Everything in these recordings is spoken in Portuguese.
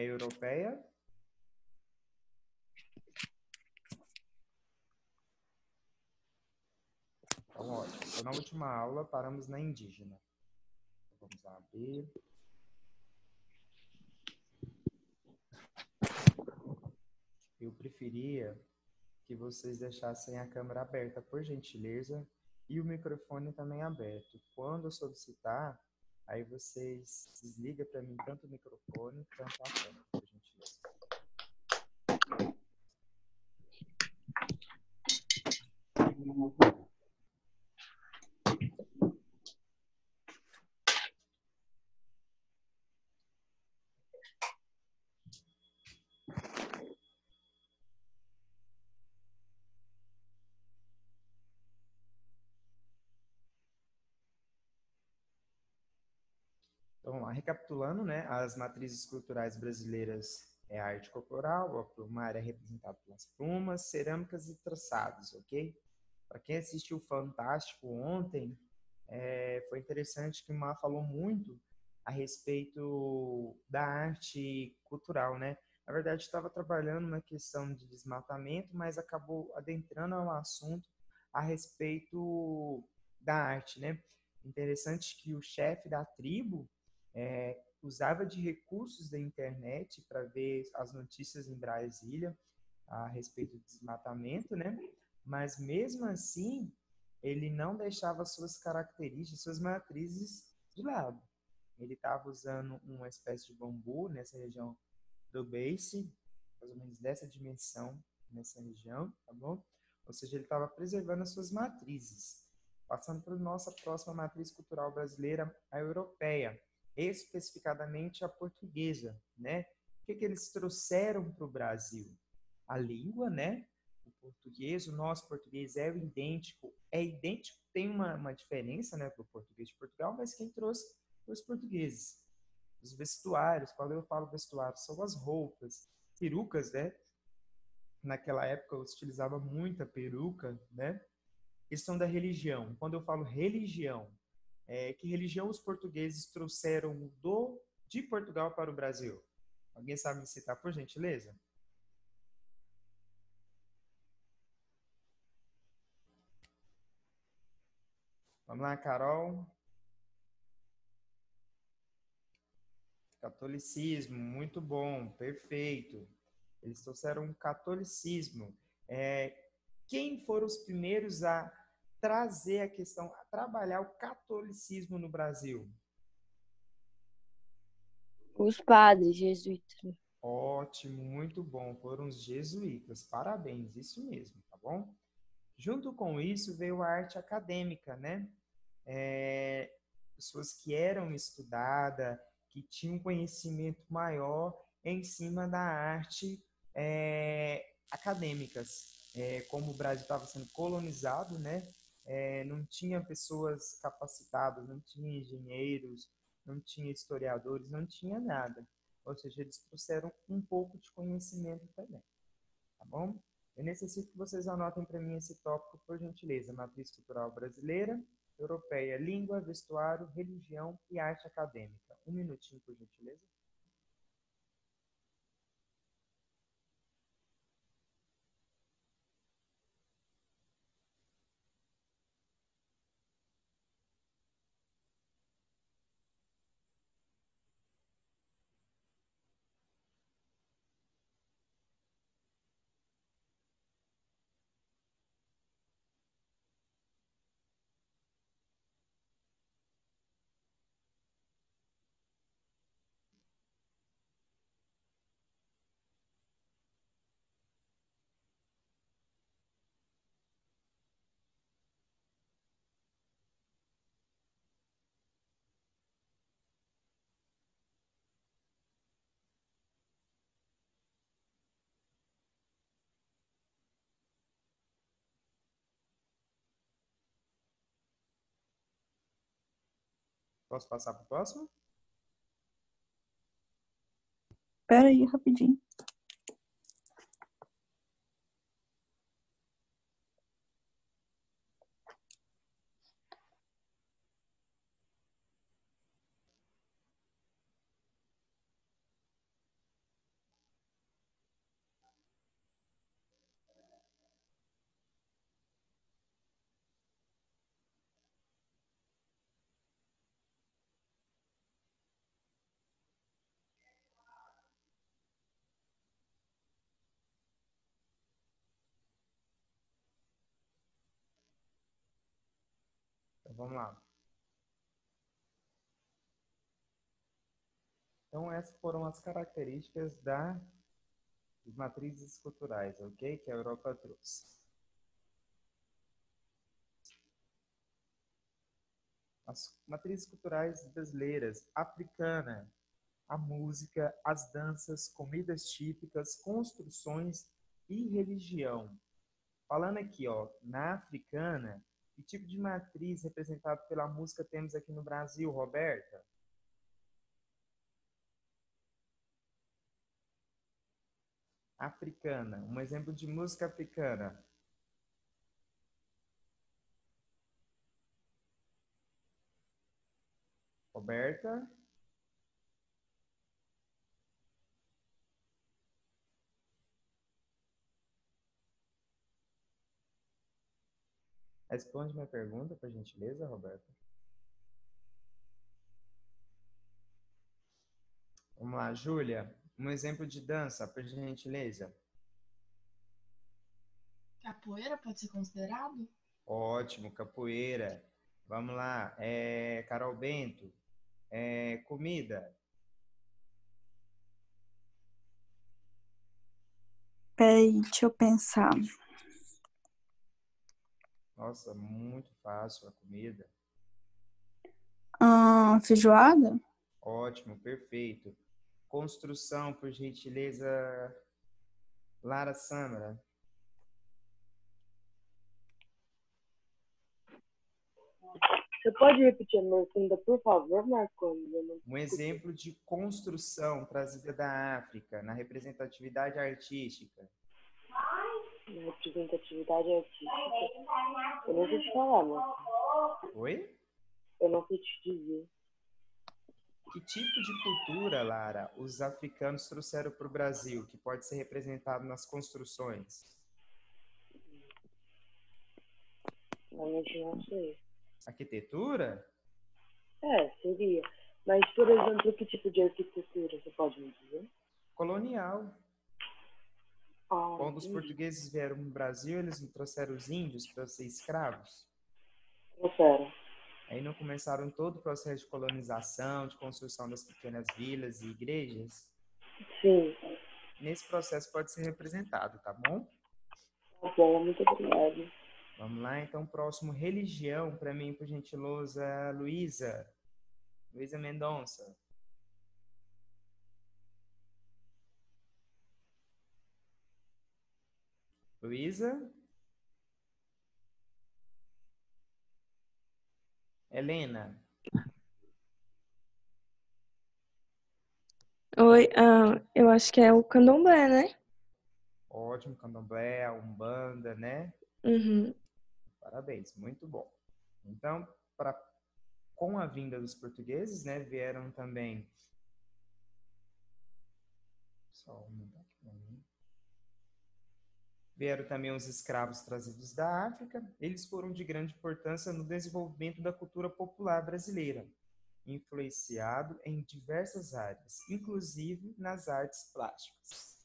europeia. Então, ótimo. Então, na última aula, paramos na indígena. Vamos abrir. Eu preferia que vocês deixassem a câmera aberta, por gentileza, e o microfone também aberto. Quando eu solicitar, aí vocês desligam para mim tanto o microfone quanto a câmera, por gentileza. Então, vamos lá, recapitulando, né, as matrizes culturais brasileiras é a arte corporal, a plumária é representada pelas plumas, cerâmicas e traçados, ok? Para quem assistiu o Fantástico ontem, foi interessante que o Mar falou muito a respeito da arte cultural, né? Na verdade, estava trabalhando na questão de desmatamento, mas acabou adentrando ao assunto a respeito da arte, né? Interessante que o chefe da tribo usava de recursos da internet para ver as notícias em Brasília a respeito do desmatamento, né? Mas mesmo assim, ele não deixava suas características, suas matrizes de lado. Ele estava usando uma espécie de bambu nessa região do base, mais ou menos dessa dimensão nessa região, tá bom? Ou seja, ele estava preservando as suas matrizes. Passando para a nossa próxima matriz cultural brasileira, a europeia, especificadamente a portuguesa, né? O que eles trouxeram para o Brasil? A língua, né? O português, o nosso português é idêntico, tem uma diferença, né, para o português de Portugal, mas quem trouxe foi os portugueses. Os vestuários, quando eu falo vestuário, são as roupas, perucas, né? Naquela época eu utilizava muita peruca, né? Questão da religião. Quando eu falo religião, que religião os portugueses trouxeram de Portugal para o Brasil? Alguém sabe me citar, por gentileza? Vamos lá, Carol. Catolicismo, muito bom, perfeito. Eles trouxeram um catolicismo. Quem foram os primeiros a trazer a questão, a trabalhar o catolicismo no Brasil? Os padres jesuítas. Ótimo, muito bom. Foram os jesuítas. Parabéns, isso mesmo, tá bom? Junto com isso veio a arte acadêmica, né? Pessoas que eram estudadas, que tinham conhecimento maior em cima da arte acadêmicas. Como o Brasil estava sendo colonizado, né? Não tinha pessoas capacitadas, não tinha engenheiros, não tinha historiadores, não tinha nada. Ou seja, eles trouxeram um pouco de conhecimento também, tá bom? Eu necessito que vocês anotem para mim esse tópico, por gentileza. Matriz cultural brasileira, europeia, língua, vestuário, religião e arte acadêmica. Um minutinho, por gentileza. Posso passar para o próximo? Espera aí, rapidinho. vamos lá. Então, essas foram as características das matrizes culturais, ok? Que a Europa trouxe. As matrizes culturais brasileiras, africana, a música, as danças, comidas típicas, construções e religião. Falando aqui, ó, na africana, que tipo de matriz representado pela música temos aqui no Brasil, Roberta? Africana, um exemplo de música africana. Roberta? Responde minha pergunta, por gentileza, Roberta. Vamos lá, Júlia. Um exemplo de dança, por gentileza. Capoeira pode ser considerado? Ótimo, capoeira. Vamos lá, Carol Bento. Comida. Peraí, deixa eu pensar. Nossa, muito fácil a comida. Feijoada? Ótimo, perfeito. Construção, por gentileza, Lara Samara. Você pode repetir a minha pergunta, por favor, Marconi? Eu não Um escutei. exemplo de construção trazida da África na representatividade artística. Na representatividade artística. Eu não sei te falar, mas Oi? eu não sei te dizer. Que tipo de cultura, Lara, os africanos trouxeram para o Brasil, que pode ser representado nas construções? Realmente não sei. Arquitetura? Seria. Mas, por exemplo, que tipo de arquitetura você pode me dizer? Colonial. Quando os Entendi. portugueses vieram no Brasil, eles não trouxeram os índios para ser escravos. Pera. Aí não começaram todo o processo de colonização, de construção das pequenas vilas e igrejas. Sim. Nesse processo pode ser representado, tá bom? Tá bom, muito obrigada. Vamos lá, então, próximo, religião, para mim, por gentileza, Luísa. Luísa Mendonça. Luísa? Helena? Oi, eu acho que é o candomblé, né? Ótimo, candomblé, a umbanda, né? Uhum. Parabéns, muito bom. Então, com a vinda dos portugueses, né, vieram também... Só aumentar aqui pra mim. Vieram também os escravos trazidos da África. Eles foram de grande importância no desenvolvimento da cultura popular brasileira, influenciado em diversas áreas, inclusive nas artes plásticas,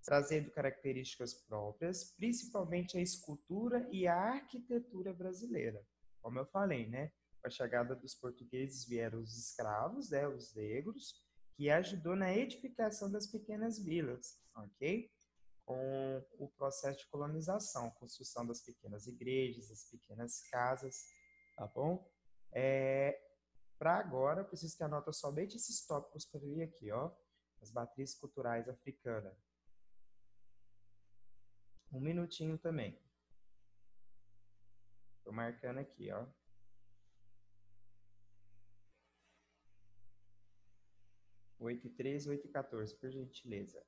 trazendo características próprias, principalmente a escultura e a arquitetura brasileira. Como eu falei, né? Com a chegada dos portugueses vieram os escravos, né, os negros, que ajudou na edificação das pequenas vilas, ok? Com o processo de colonização, construção das pequenas igrejas, das pequenas casas, tá bom? Para agora, eu preciso que anota somente esses tópicos para vir aqui, ó. As matrizes culturais africanas. Um minutinho também. Estou marcando aqui, ó. 8h13, 8h14, por gentileza.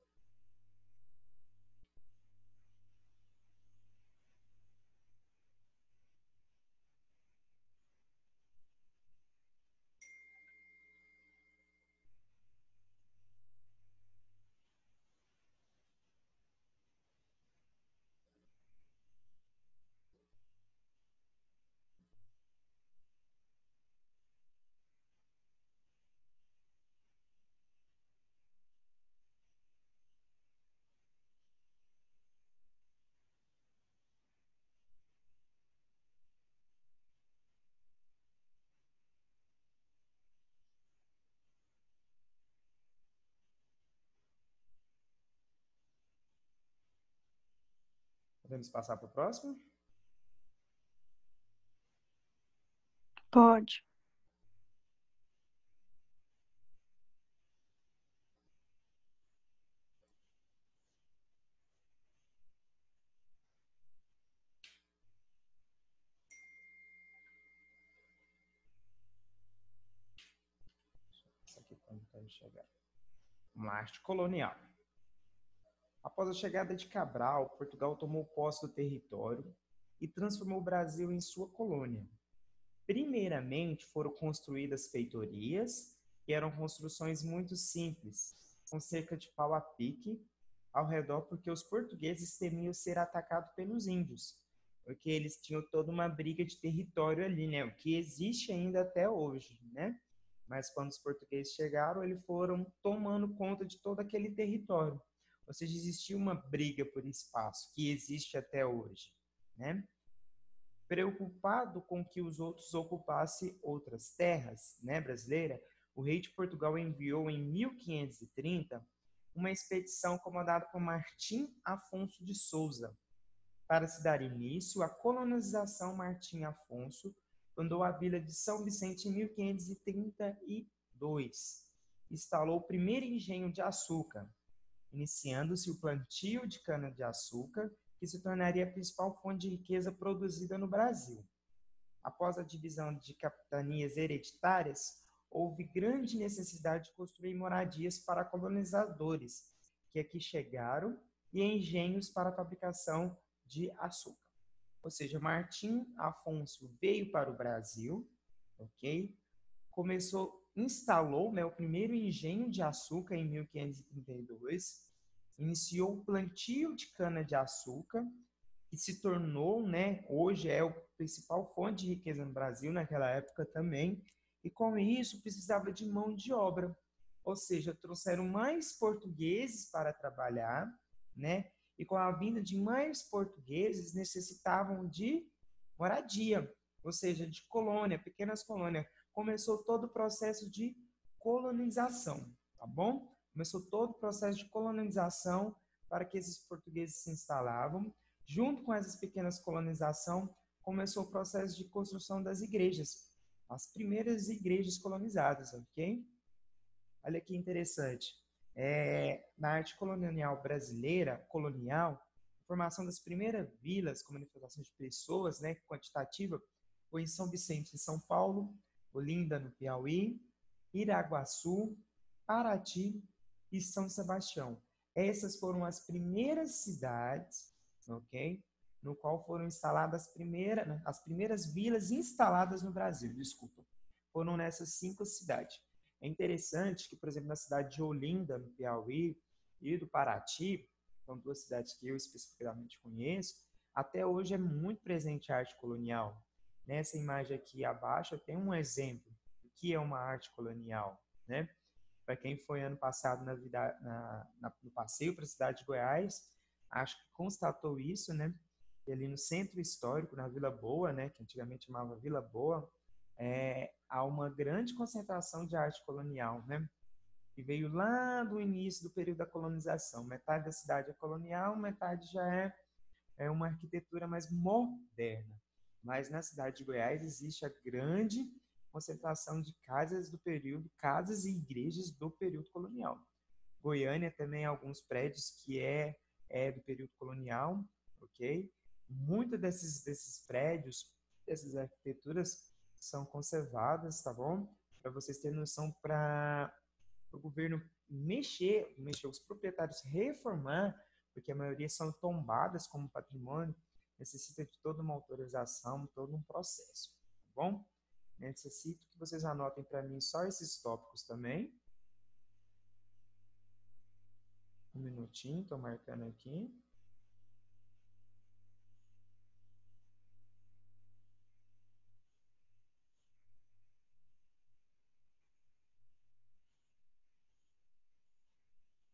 Podemos passar para o próximo? Pode. Isso aqui quando vai chegar. Vamos lá, arte colonial. Após a chegada de Cabral, Portugal tomou posse do território e transformou o Brasil em sua colônia. Primeiramente foram construídas feitorias, que eram construções muito simples, com cerca de pau a pique ao redor, porque os portugueses temiam ser atacados pelos índios, porque eles tinham toda uma briga de território ali, né? O que existe ainda até hoje, né? Mas quando os portugueses chegaram, eles foram tomando conta de todo aquele território. Ou seja, existia uma briga por espaço, que existe até hoje, né? Preocupado com que os outros ocupassem outras terras, né, brasileira, o rei de Portugal enviou em 1530 uma expedição comandada por Martim Afonso de Souza. Para se dar início à colonização, Martim Afonso fundou a vila de São Vicente em 1532. Instalou o primeiro engenho de açúcar, iniciando-se o plantio de cana-de-açúcar, que se tornaria a principal fonte de riqueza produzida no Brasil. Após a divisão de capitanias hereditárias, houve grande necessidade de construir moradias para colonizadores, que aqui chegaram, e engenhos para a fabricação de açúcar. Ou seja, Martim Afonso veio para o Brasil, ok? Instalou, né, o primeiro engenho de açúcar em 1532, iniciou o plantio de cana-de-açúcar, que se tornou, né, hoje é a principal fonte de riqueza no Brasil, naquela época também, e com isso precisava de mão de obra, ou seja, trouxeram mais portugueses para trabalhar, né, e com a vinda de mais portugueses necessitavam de moradia, ou seja, de colônia, pequenas colônias. Começou todo o processo de colonização, tá bom? Começou todo o processo de colonização para que esses portugueses se instalavam. Junto com essas pequenas colonizações, começou o processo de construção das igrejas, as primeiras igrejas colonizadas, ok? Olha que interessante. Na arte colonial brasileira, colonial, a formação das primeiras vilas com manifestação de pessoas, né, quantitativa, foi em São Vicente, em São Paulo, Olinda, no Piauí, Iraguaçu, Paraty e São Sebastião. Essas foram as primeiras cidades, ok? No qual foram instaladas as primeiras vilas instaladas no Brasil, desculpa. Foram nessas 5 cidades. É interessante que, por exemplo, na cidade de Olinda, no Piauí, e do Paraty, são 2 cidades que eu especificamente conheço, até hoje é muito presente a arte colonial. Nessa imagem aqui abaixo tem um exemplo do que é uma arte colonial, né? Para quem foi ano passado no passeio para a cidade de Goiás, acho que constatou isso, né? E ali no centro histórico, na Vila Boa, né, que antigamente chamava Vila Boa, há uma grande concentração de arte colonial, né? Que veio lá do início do período da colonização. Metade da cidade é colonial, metade já é uma arquitetura mais moderna. Mas na cidade de Goiás existe a grande concentração de casas e igrejas do período colonial. Goiânia também alguns prédios que é do período colonial, ok? Muitos desses prédios, dessas arquiteturas são conservadas, tá bom? Para vocês terem noção, para o governo mexer, os proprietários reformar, porque a maioria são tombadas como patrimônio, necessita de toda uma autorização, todo um processo, tá bom? Necessito que vocês anotem para mim só esses tópicos também. Um minutinho, estou marcando aqui.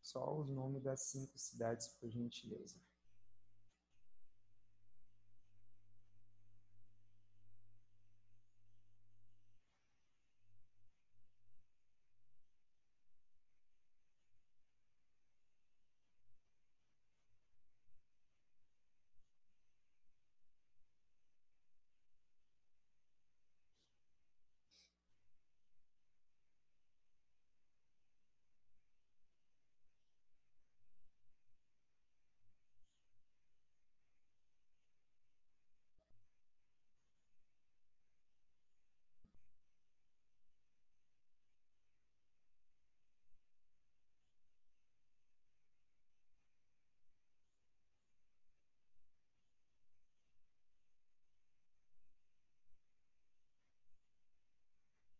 Só os nomes das 5 cidades, por gentileza.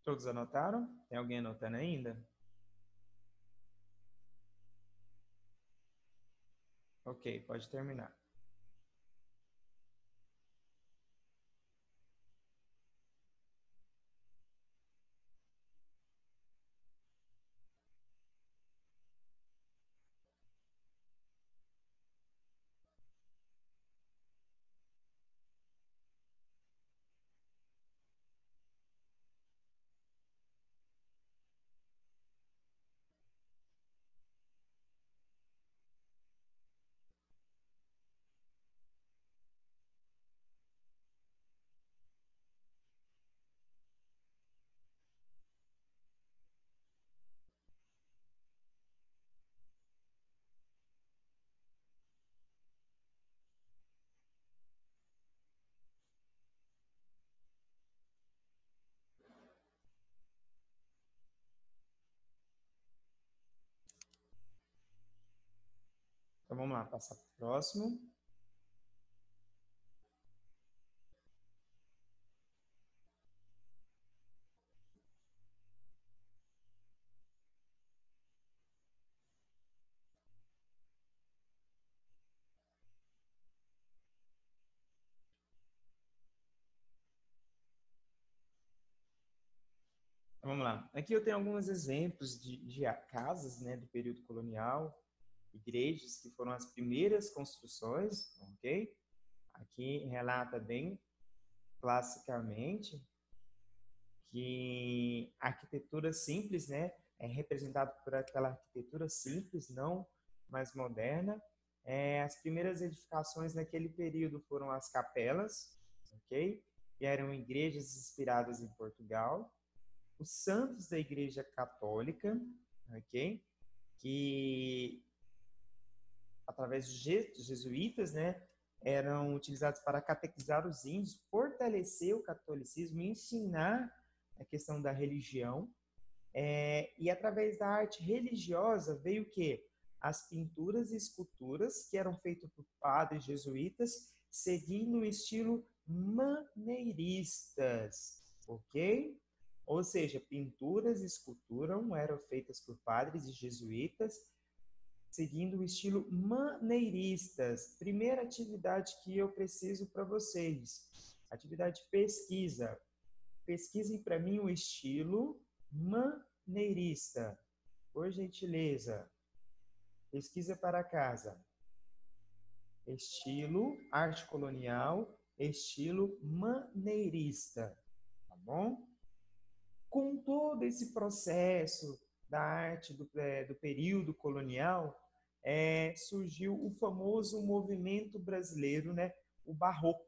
Todos anotaram? Tem alguém anotando ainda? Ok, pode terminar. Então vamos lá, passar para o próximo. Então, vamos lá. Aqui eu tenho alguns exemplos de casas, né, do período colonial, igrejas que foram as primeiras construções, ok? Aqui relata bem classicamente que a arquitetura simples, né, é representada por aquela arquitetura simples, não mais moderna. As primeiras edificações naquele período foram as capelas, ok? Que eram igrejas inspiradas em Portugal. Os santos da Igreja Católica, ok? Que através dos jesuítas, né, eram utilizados para catequizar os índios, fortalecer o catolicismo, ensinar a questão da religião. E através da arte religiosa veio o quê? As pinturas e esculturas que eram feitas por padres jesuítas, seguindo o estilo maneiristas, ok? Ou seja, pinturas e esculturas eram feitas por padres e jesuítas, seguindo o estilo maneiristas. Primeira atividade que eu preciso para vocês, atividade de pesquisa. Pesquisem para mim o estilo maneirista. Por gentileza. Pesquisa para casa. Estilo arte colonial, estilo maneirista. Tá bom? Com todo esse processo da arte do período colonial, surgiu o famoso movimento brasileiro, né? O barroco,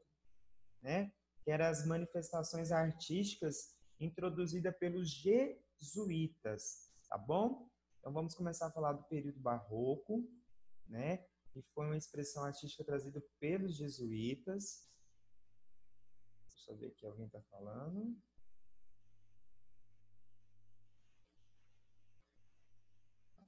né? Que eram as manifestações artísticas introduzidas pelos jesuítas, tá bom? Então vamos começar a falar do período barroco, né? Que foi uma expressão artística trazida pelos jesuítas. Deixa eu ver aqui, alguém está falando.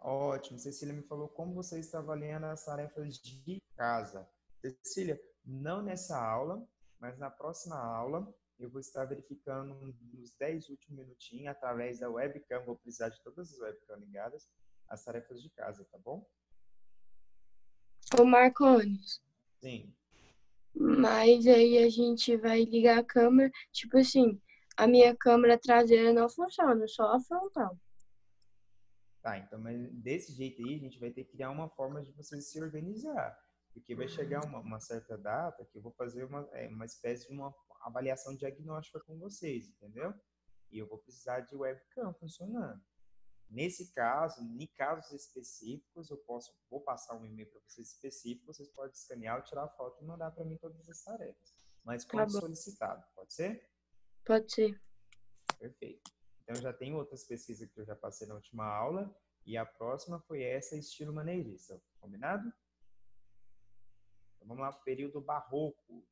Ótimo. Cecília me falou como você está avaliando as tarefas de casa. Cecília, não nessa aula, mas na próxima aula eu vou estar verificando nos 10 últimos minutinhos, através da webcam, vou precisar de todas as webcams ligadas, as tarefas de casa, tá bom? Ô, Marcones, Sim. mas aí a gente vai ligar a câmera, tipo assim, a minha câmera traseira não funciona, só a frontal. Tá, então, mas desse jeito aí, a gente vai ter que criar uma forma de você se organizar. Porque vai chegar uma certa data que eu vou fazer uma espécie de uma avaliação diagnóstica com vocês, entendeu? E eu vou precisar de webcam funcionando. Nesse caso, em casos específicos, vou passar um e-mail para vocês específico, vocês podem escanear ou tirar foto e mandar para mim todas as tarefas. Mas Tá quando bom, solicitado, pode ser? pode ser. Perfeito. Então, já tem outras pesquisas que eu já passei na última aula, e a próxima foi essa, estilo maneirista. Combinado? Então, vamos lá para o período barroco.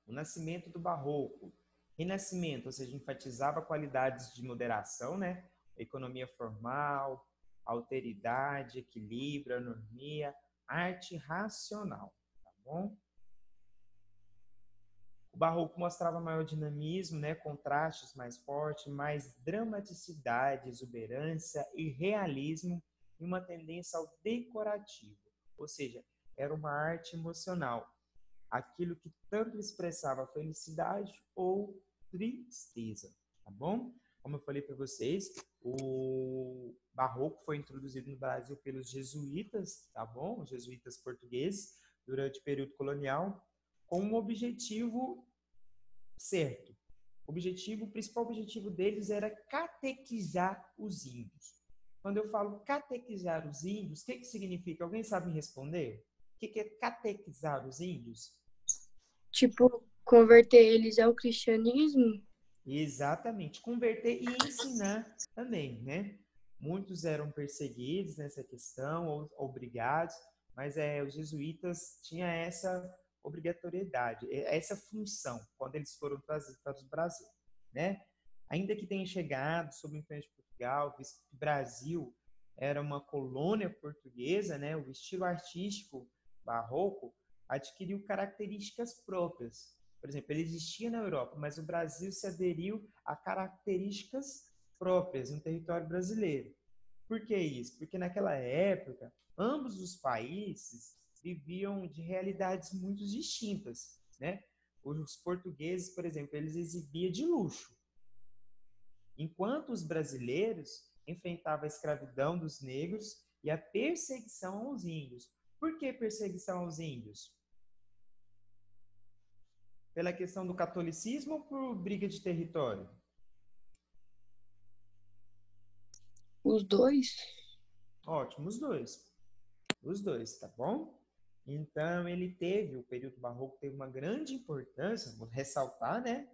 O nascimento do barroco. Renascimento, ou seja, enfatizava qualidades de moderação, né? Economia formal, alteridade, equilíbrio, anormia, arte racional, tá bom? O Barroco mostrava maior dinamismo, né, contrastes mais fortes, mais dramaticidade, exuberância e realismo e uma tendência ao decorativo. Ou seja, era uma arte emocional, aquilo que tanto expressava felicidade ou tristeza, tá bom? Como eu falei para vocês, o Barroco foi introduzido no Brasil pelos jesuítas, tá bom? Os jesuítas portugueses, durante o período colonial, com um objetivo certo. O principal objetivo deles era catequizar os índios. Quando eu falo catequizar os índios, o que significa? Alguém sabe me responder? O que é catequizar os índios? Tipo, converter eles ao cristianismo? Exatamente, converter e ensinar também, né? Muitos eram perseguidos nessa questão, ou obrigados, mas os jesuítas tinham essa obrigatoriedade, essa função, quando eles foram trazidos para o Brasil, né? Ainda que tenha chegado sob o influência de Portugal, visto que o Brasil era uma colônia portuguesa, né? O estilo artístico barroco adquiriu características próprias. Por exemplo, ele existia na Europa, mas o Brasil se aderiu a características próprias no território brasileiro. Por que isso? Porque naquela época, ambos os países viviam de realidades muito distintas, né? Os portugueses, por exemplo, eles exibiam de luxo, enquanto os brasileiros enfrentavam a escravidão dos negros e a perseguição aos índios. Por que perseguição aos índios? Pela questão do catolicismo ou por briga de território? Os dois? Ótimo, os dois. Os dois, tá bom? Então, o período barroco teve uma grande importância, vou ressaltar, né?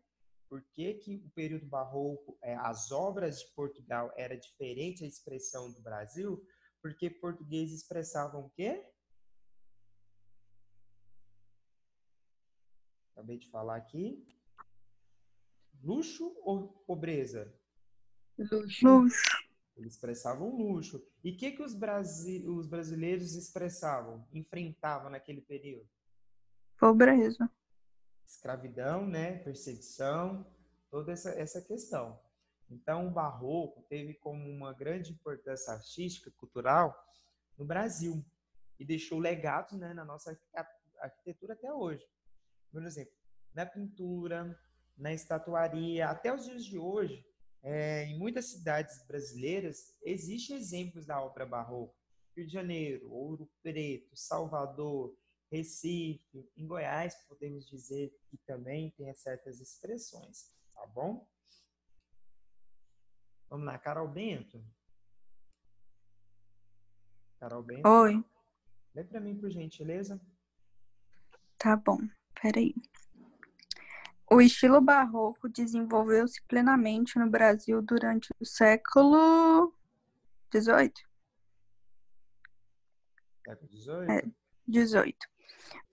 Por que o período barroco, as obras de Portugal era diferente da expressão do Brasil? Porque portugueses expressavam o quê? Acabei de falar aqui. Luxo ou pobreza? Luxo. Luxo. Eles expressavam luxo. E o que os brasileiros expressavam, enfrentavam naquele período? Pobreza. Escravidão, né? Perseguição, toda essa questão. Então, o Barroco teve como uma grande importância artística, cultural, no Brasil. E deixou legados, né, na nossa arquitetura até hoje. Por exemplo, na pintura, na estatuaria, até os dias de hoje, em muitas cidades brasileiras, existem exemplos da obra barroca. Rio de Janeiro, Ouro Preto, Salvador, Recife, em Goiás, podemos dizer que também tem certas expressões, tá bom? Vamos lá, Carol Bento. Carol Bento, Oi. lê para mim, por gentileza. Tá bom. Peraí. O estilo barroco desenvolveu-se plenamente no Brasil durante o século XVIII. Século XVIII. XVIII,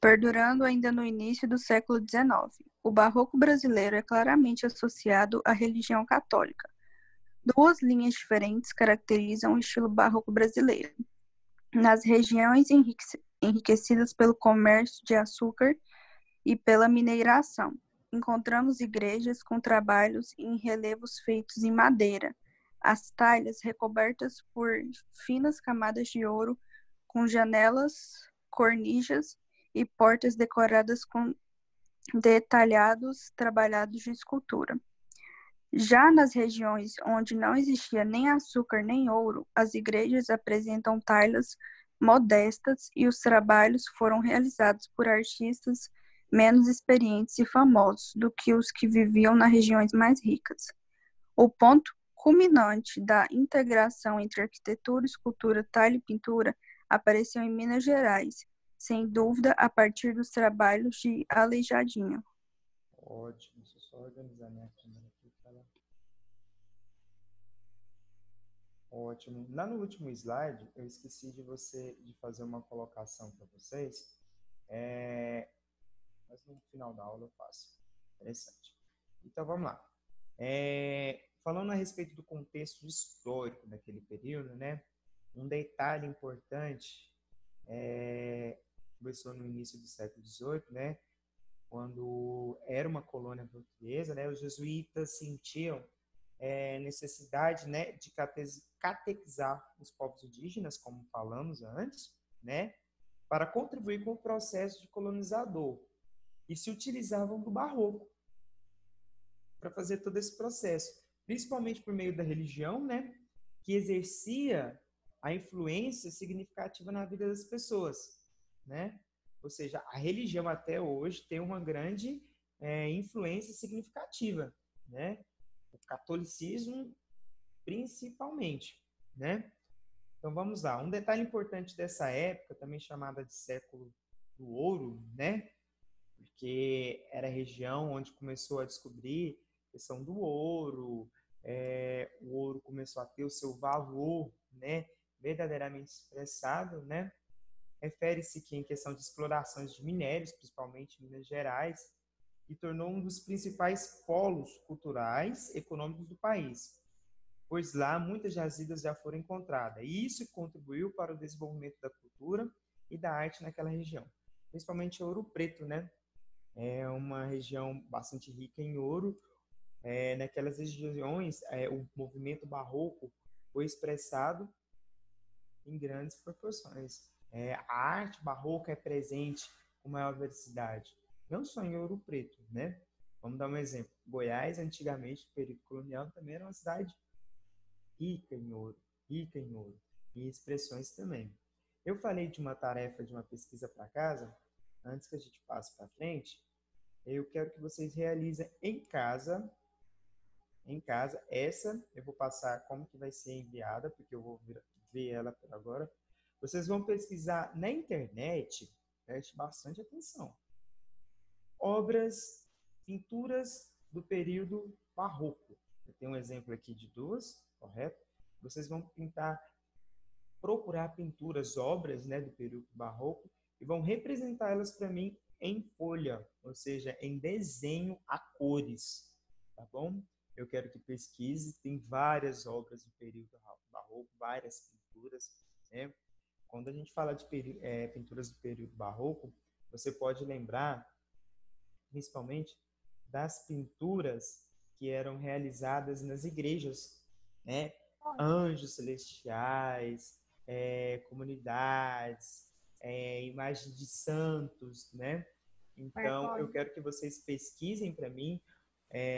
perdurando ainda no início do século XIX. O barroco brasileiro é claramente associado à religião católica. Duas linhas diferentes caracterizam o estilo barroco brasileiro. Nas regiões enriquecidas pelo comércio de açúcar e pela mineração, encontramos igrejas com trabalhos em relevos feitos em madeira, as talhas recobertas por finas camadas de ouro, com janelas, cornijas e portas decoradas com detalhados trabalhados de escultura. Já nas regiões onde não existia nem açúcar nem ouro, as igrejas apresentam talhas modestas e os trabalhos foram realizados por artistas menos experientes e famosos do que os que viviam nas regiões mais ricas. O ponto culminante da integração entre arquitetura, escultura, talha e pintura apareceu em Minas Gerais, sem dúvida a partir dos trabalhos de Aleijadinho. Ótimo, deixa eu só organizar minha câmera aqui. Ótimo. Lá no último slide, eu esqueci de fazer uma colocação para vocês, mas no final da aula eu faço. Interessante. Então, vamos lá. Falando a respeito do contexto histórico daquele período, né? Um detalhe importante começou no início do século XVIII, né? Quando era uma colônia portuguesa, né, os jesuítas sentiam necessidade, né, de catequizar os povos indígenas, como falamos antes, né, para contribuir com o processo de colonizador. E se utilizavam do barroco para fazer todo esse processo, principalmente por meio da religião, né, que exercia a influência significativa na vida das pessoas, né? Ou seja, a religião até hoje tem uma grande influência significativa, né? O catolicismo principalmente, né? Então vamos lá. Um detalhe importante dessa época, também chamada de século do ouro, né? Porque era a região onde começou a descobrir a questão do ouro, o ouro começou a ter o seu valor, né, verdadeiramente expressado, né? Refere-se que em questão de explorações de minérios, principalmente em Minas Gerais, e tornou um dos principais polos culturais e econômicos do país, pois lá muitas jazidas já foram encontradas, e isso contribuiu para o desenvolvimento da cultura e da arte naquela região, principalmente Ouro Preto, né? É uma região bastante rica em ouro. Naquelas regiões, o movimento barroco foi expressado em grandes proporções. A arte barroca é presente com maior diversidade, não só em Ouro Preto, né? Vamos dar um exemplo. Goiás, antigamente, no período colonial, também era uma cidade rica em ouro, e expressões também. Eu falei de uma tarefa, de uma pesquisa para casa, antes que a gente passe para frente, eu quero que vocês realizem em casa, essa eu vou passar como que vai ser enviada, porque eu vou ver ela por agora. Vocês vão pesquisar na internet, preste bastante atenção, obras, pinturas do período barroco. Eu tenho um exemplo aqui de duas, correto? Vocês vão procurar pinturas, obras, né, do período barroco, e vão representar elas para mim em folha, ou seja, em desenho a cores, tá bom? Eu quero que pesquise, tem várias obras do período barroco, várias pinturas, né? Quando a gente fala de pinturas do período barroco, você pode lembrar, principalmente, das pinturas que eram realizadas nas igrejas, né? Anjos celestiais, comunidades, imagens de santos, né? Então, eu quero que vocês pesquisem para mim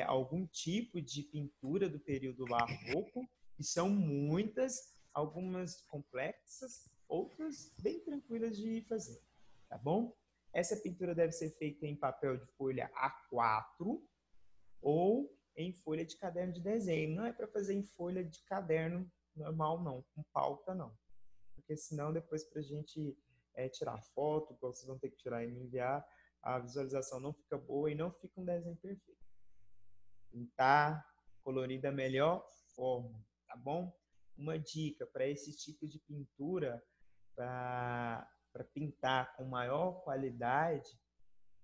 algum tipo de pintura do período barroco, que são muitas, algumas complexas, outras bem tranquilas de fazer, tá bom? Essa pintura deve ser feita em papel de folha A4 ou em folha de caderno de desenho. Não é para fazer em folha de caderno normal, não, com pauta, não. Porque senão depois para a gente tirar foto, vocês vão ter que tirar e me enviar, a visualização não fica boa e não fica um desenho perfeito. Pintar colorido da melhor forma, tá bom? Uma dica para esse tipo de pintura, para pintar com maior qualidade,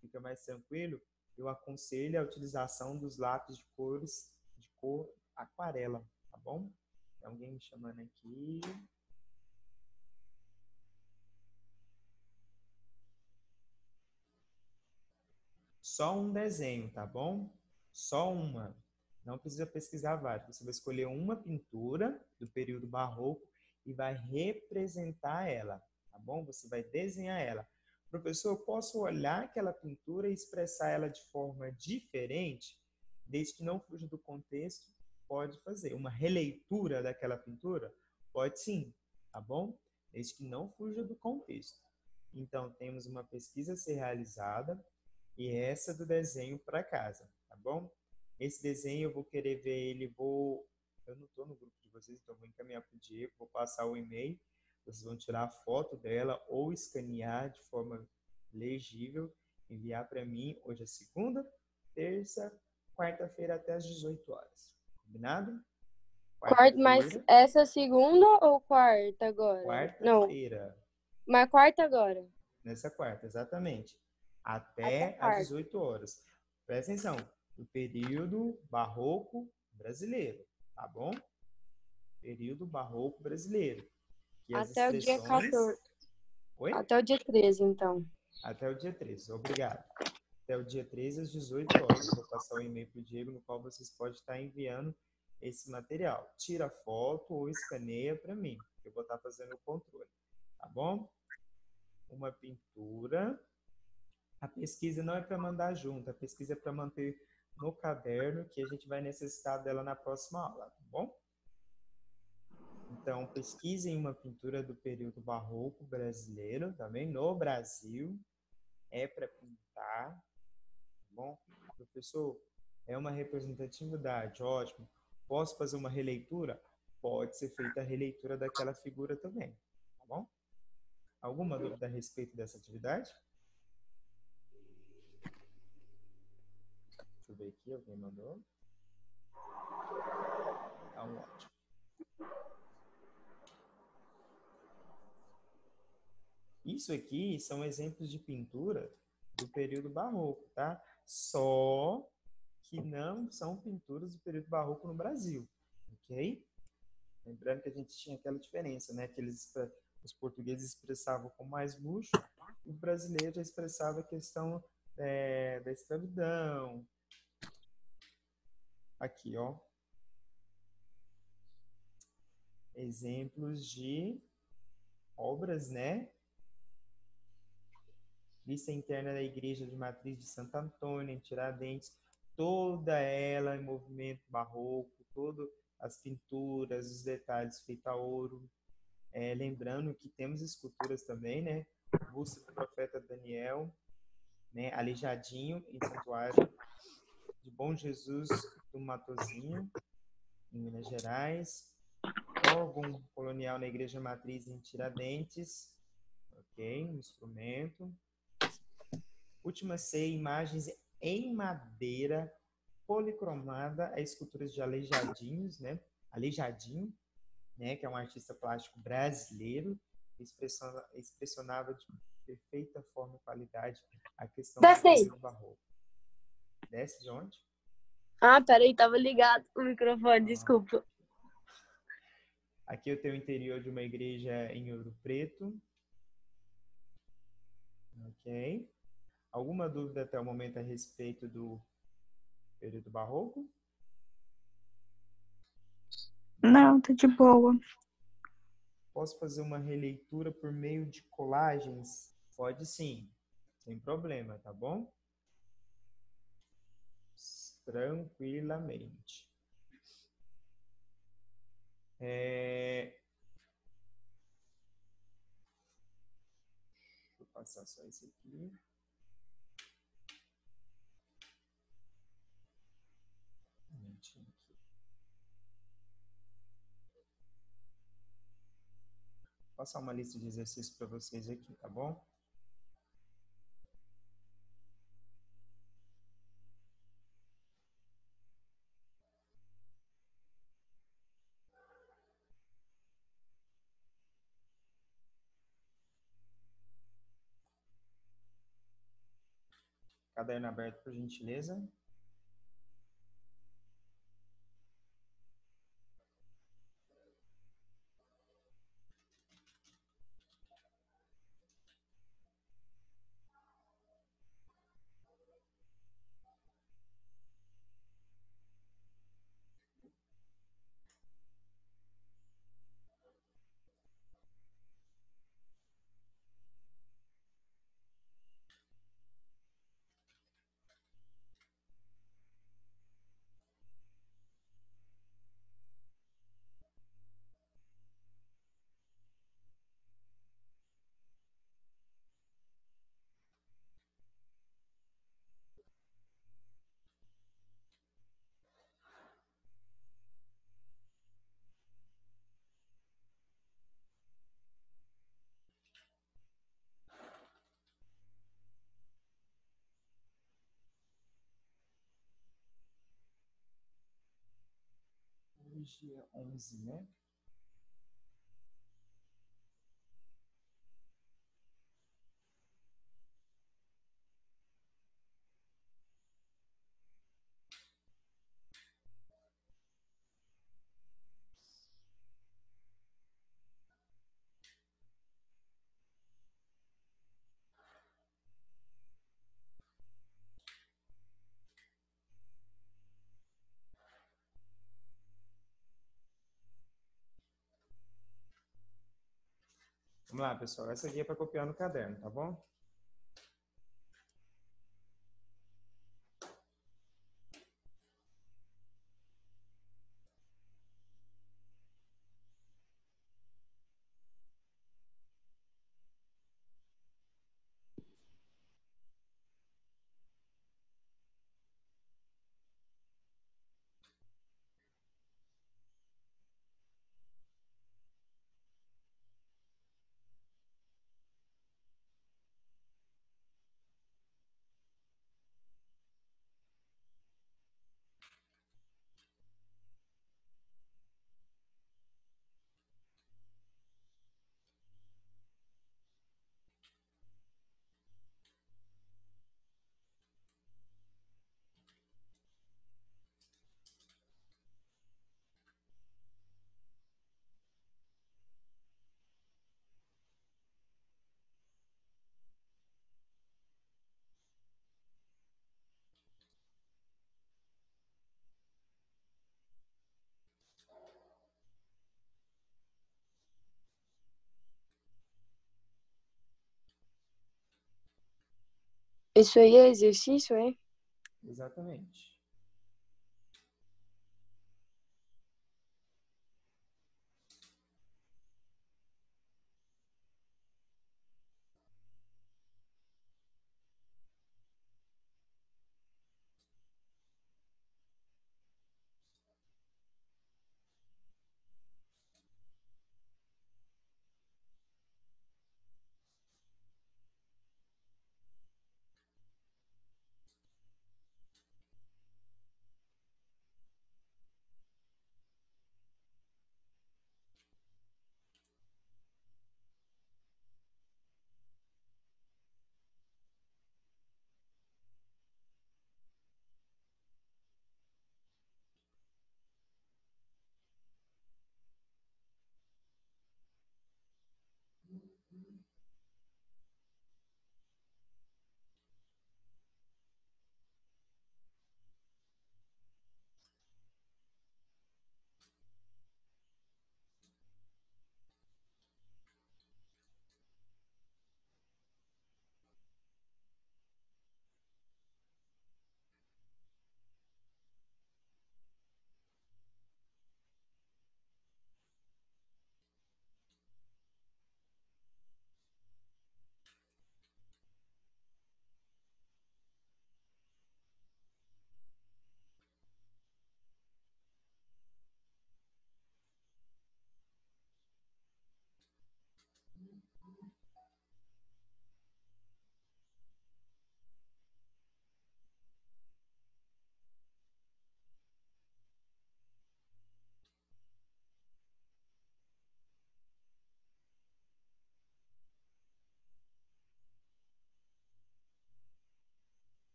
fica mais tranquilo, eu aconselho a utilização dos lápis de cor aquarela, tá bom? Tem alguém me chamando aqui. Só um desenho, tá bom? Só uma. Não precisa pesquisar vários. Você vai escolher uma pintura do período barroco e vai representar ela, tá bom? Você vai desenhar ela. Professor, eu posso olhar aquela pintura e expressar ela de forma diferente? Desde que não fuja do contexto, pode fazer. Uma releitura daquela pintura? Pode sim, tá bom? Desde que não fuja do contexto. Então, temos uma pesquisa a ser realizada e essa do desenho para casa, tá bom? Esse desenho eu vou querer ver ele, eu não estou no grupo de vocês, então vou encaminhar para o Diego, vou passar o e-mail, vocês vão tirar a foto dela ou escanear de forma legível, enviar para mim, hoje é segunda, terça, quarta-feira até às 18 horas, combinado? Mas essa segunda ou quarta agora? Quarta-feira. Não, mas quarta agora. Nessa quarta, exatamente. Até às 18 horas. Presta atenção, o período barroco brasileiro, tá bom? Período barroco brasileiro. Que até o dia 14. Oi? Até o dia 13, então. Até o dia 13, obrigado. até o dia 13 às 18 horas. Eu vou passar o e-mail para o Diego, no qual vocês podem estar enviando esse material. Tira foto ou escaneia para mim, que eu vou estar fazendo o controle, tá bom? Uma pintura. A pesquisa não é para mandar junto, a pesquisa é para manter no caderno, que a gente vai necessitar dela na próxima aula, tá bom? Então, pesquisem uma pintura do período barroco brasileiro, também no Brasil, é para pintar, tá bom? Professor, é uma representatividade, ótimo. Posso fazer uma releitura? Pode ser feita a releitura daquela figura também, tá bom? Alguma dúvida a respeito dessa atividade? Deixa eu ver aqui, alguém mandou. Então, ótimo. Isso aqui são exemplos de pintura do período barroco, tá? Só que não são pinturas do período barroco no Brasil, ok? Lembrando que a gente tinha aquela diferença, né? Que os portugueses expressavam com mais luxo, e os brasileiros expressavam a questão da escravidão. Aqui, ó. Exemplos de obras, né? Vista interna da igreja de matriz de Santo Antônio, em Tiradentes, toda ela em movimento barroco, todas as pinturas, os detalhes feitos a ouro. Lembrando que temos esculturas também, né? Busto do profeta Daniel, né? Aleijadinho em Santuário de Bom Jesus do Matozinho, em Minas Gerais. Órgão colonial na igreja matriz em Tiradentes, ok? Um instrumento. Última ceia, imagens em madeira policromada, a esculturas de Aleijadinhos, né? Aleijadinho, né? Que é um artista plástico brasileiro, expressionava de perfeita forma e qualidade a questão do barroco. Desce de onde? Ah, peraí, tava ligado o microfone, desculpa. Aqui eu tenho o interior de uma igreja em Ouro Preto. Ok. Alguma dúvida até o momento a respeito do período barroco? Não, tá de boa. Posso fazer uma releitura por meio de colagens? Pode sim, sem problema, tá bom? Tranquilamente. Deixa eu passar só esse aqui. Um minutinho aqui. Vou passar uma lista de exercícios para vocês aqui, tá bom? Caderno aberto, por gentileza. Hoje é 11, né? Vamos lá, pessoal. Essa aqui é para copiar no caderno, tá bom? Isso aí é exercício, é? Exatamente.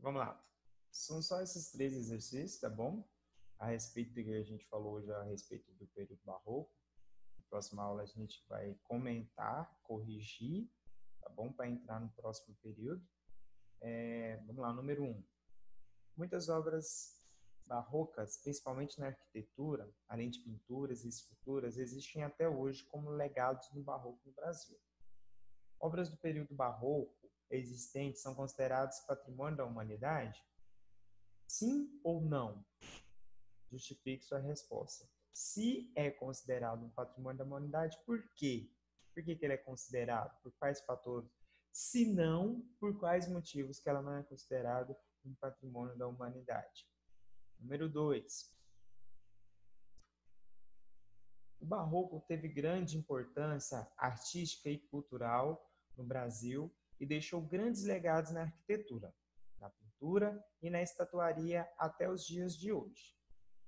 Vamos lá. São só esses 3 exercícios, tá bom? A respeito do que a gente falou já a respeito do período barroco. Na próxima aula a gente vai comentar, corrigir, tá bom? Para entrar no próximo período. Vamos lá, número 1. Muitas obras barrocas, principalmente na arquitetura, além de pinturas e esculturas, existem até hoje como legados no barroco no Brasil. Obras do período barroco existentes são consideradas patrimônio da humanidade? Sim ou não? Justifique sua resposta. Se é considerado um patrimônio da humanidade, por quê? Por que ele é considerado? Por quais fatores? Se não, por quais motivos que ela não é considerada um patrimônio da humanidade? Número 2. O barroco teve grande importância artística e cultural no Brasil e deixou grandes legados na arquitetura, na pintura e na estatuaria até os dias de hoje,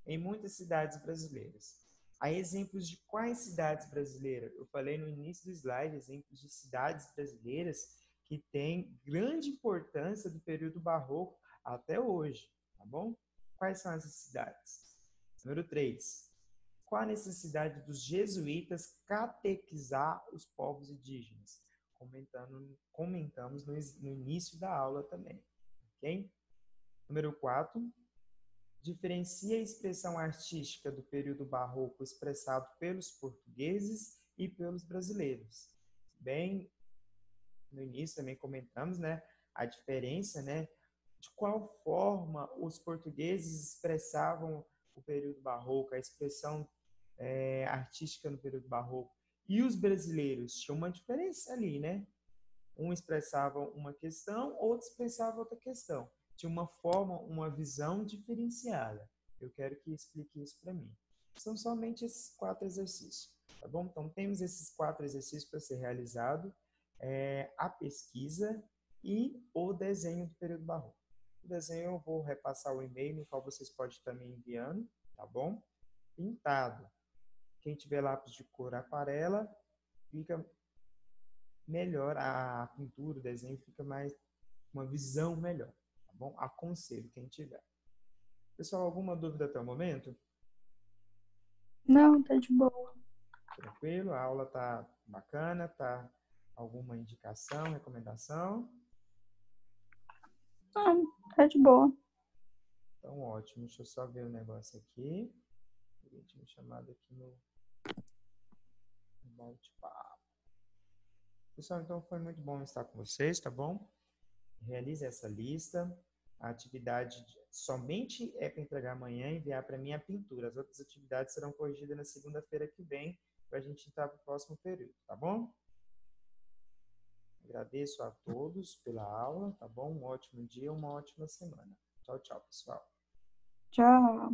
em muitas cidades brasileiras. Há exemplos de quais cidades brasileiras? Eu falei no início do slide, exemplos de cidades brasileiras que têm grande importância do período barroco até hoje, tá bom? Quais são essas cidades? Número 3. Qual a necessidade dos jesuítas catequizar os povos indígenas? Comentamos no início da aula também, ok? Número 4. Diferencia a expressão artística do período barroco expressado pelos portugueses e pelos brasileiros. Bem, no início também comentamos, né, a diferença, né, de qual forma os portugueses expressavam o período barroco, a expressão artística no período barroco. E os brasileiros tinham uma diferença ali, né? Um expressava uma questão, outro expressava outra questão. Tinha uma forma, uma visão diferenciada. Eu quero que explique isso para mim. São somente esses 4 exercícios, tá bom? Então, temos esses 4 exercícios para ser realizado, a pesquisa e o desenho do período barroco. O desenho eu vou repassar o e-mail no qual vocês podem estar me enviando, tá bom? Pintado. Quem tiver lápis de cor aquarela, fica melhor a pintura, o desenho fica mais uma visão melhor, tá bom? Aconselho quem tiver. Pessoal, alguma dúvida até o momento? Não, tá de boa. Tranquilo? A aula tá bacana, tá? Alguma indicação, recomendação? Não, tá de boa. Então, ótimo. Deixa eu só ver o negócio aqui. Eu tinha me chamado aqui no bate-papo. Pessoal, então foi muito bom estar com vocês, tá bom? Realize essa lista. A atividade somente é para entregar amanhã e enviar para mim a pintura. As outras atividades serão corrigidas na segunda-feira que vem, para a gente entrar para o próximo período, tá bom? Agradeço a todos pela aula, tá bom? Um ótimo dia, uma ótima semana. Tchau, tchau, pessoal. Tchau.